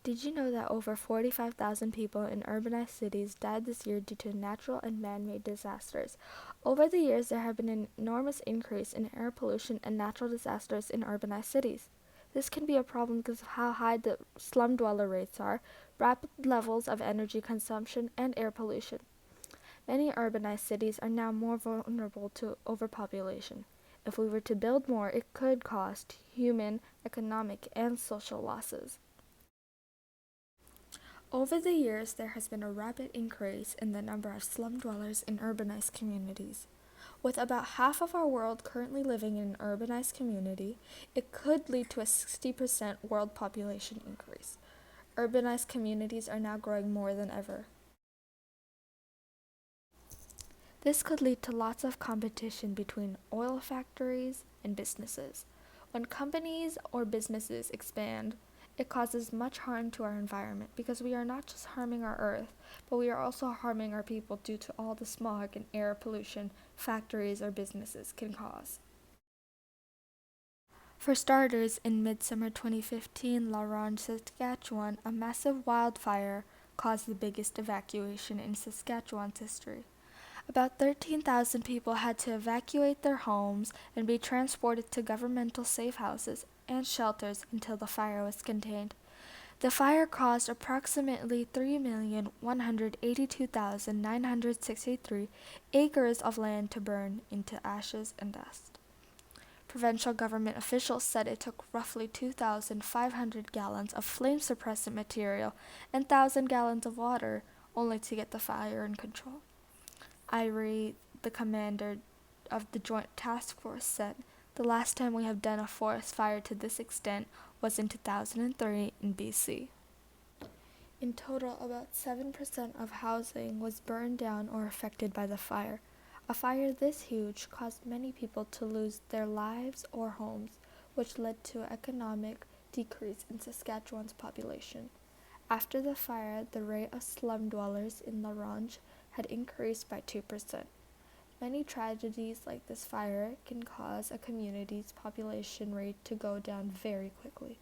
Did you know that over 45,000 people in urbanized cities died this year due to natural and man-made disasters? Over the years, there have been an enormous increase in air pollution and natural disasters in urbanized cities. This can be a problem because of how high the slum dweller rates are, rapid levels of energy consumption, and air pollution. Many urbanized cities are now more vulnerable to overpopulation. If we were to build more, it could cause human, economic, and social losses. Over the years, there has been a rapid increase in the number of slum dwellers in urbanized communities. With about half of our world currently living in an urbanized community, it could lead to a 60% world population increase. Urbanized communities are now growing more than ever. This could lead to lots of competition between oil factories and businesses. When companies or businesses expand, it causes much harm to our environment because we are not just harming our earth, but we are also harming our people due to all the smog and air pollution factories or businesses can cause. For starters, in midsummer 2015, La Ronge, Saskatchewan, a massive wildfire caused the biggest evacuation in Saskatchewan's history. About 13,000 people had to evacuate their homes and be transported to governmental safe houses and shelters until the fire was contained. The fire caused approximately 3,182,963 acres of land to burn into ashes and dust. Provincial government officials said it took roughly 2,500 gallons of flame-suppressant material and 1,000 gallons of water only to get the fire in control. Irie, the commander of the Joint Task Force, said, "The last time we have done a forest fire to this extent was in 2003 in BC. In total, about 7% of housing was burned down or affected by the fire. A fire this huge caused many people to lose their lives or homes, which led to an economic decrease in Saskatchewan's population. After the fire, the rate of slum dwellers in La Ronge had increased by 2%. Many tragedies like this fire can cause a community's population rate to go down very quickly."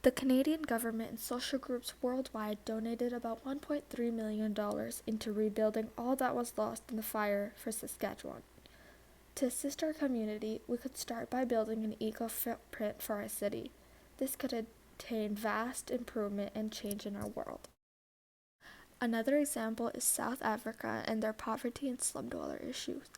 The Canadian government and social groups worldwide donated about $1.3 million into rebuilding all that was lost in the fire for Saskatchewan. To assist our community, we could start by building an eco-footprint for our city. This could attain vast improvement and change in our world. Another example is South Africa and their poverty and slum dweller issues.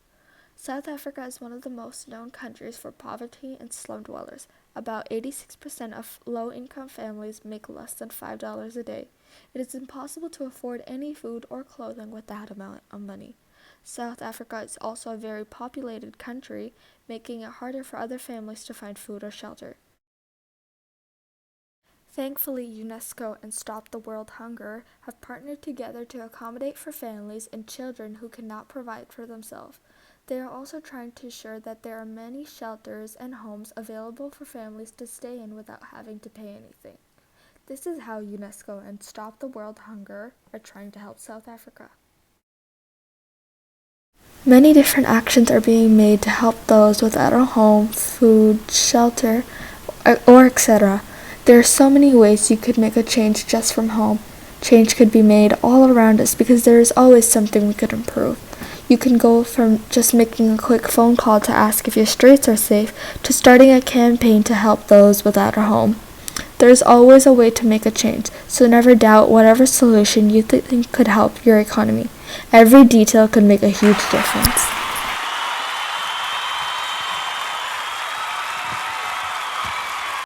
South Africa is one of the most known countries for poverty and slum dwellers. About 86% of low-income families make less than $5 a day. It is impossible to afford any food or clothing with that amount of money. South Africa is also a very populated country, making it harder for other families to find food or shelter. Thankfully, UNESCO and Stop the World Hunger have partnered together to accommodate for families and children who cannot provide for themselves. They are also trying to ensure that there are many shelters and homes available for families to stay in without having to pay anything. This is how UNESCO and Stop the World Hunger are trying to help South Africa. Many different actions are being made to help those without a home, food, shelter, or etc. There are so many ways you could make a change just from home. Change could be made all around us because there is always something we could improve. You can go from just making a quick phone call to ask if your streets are safe to starting a campaign to help those without a home. There is always a way to make a change, so never doubt whatever solution you think could help your economy. Every detail could make a huge difference.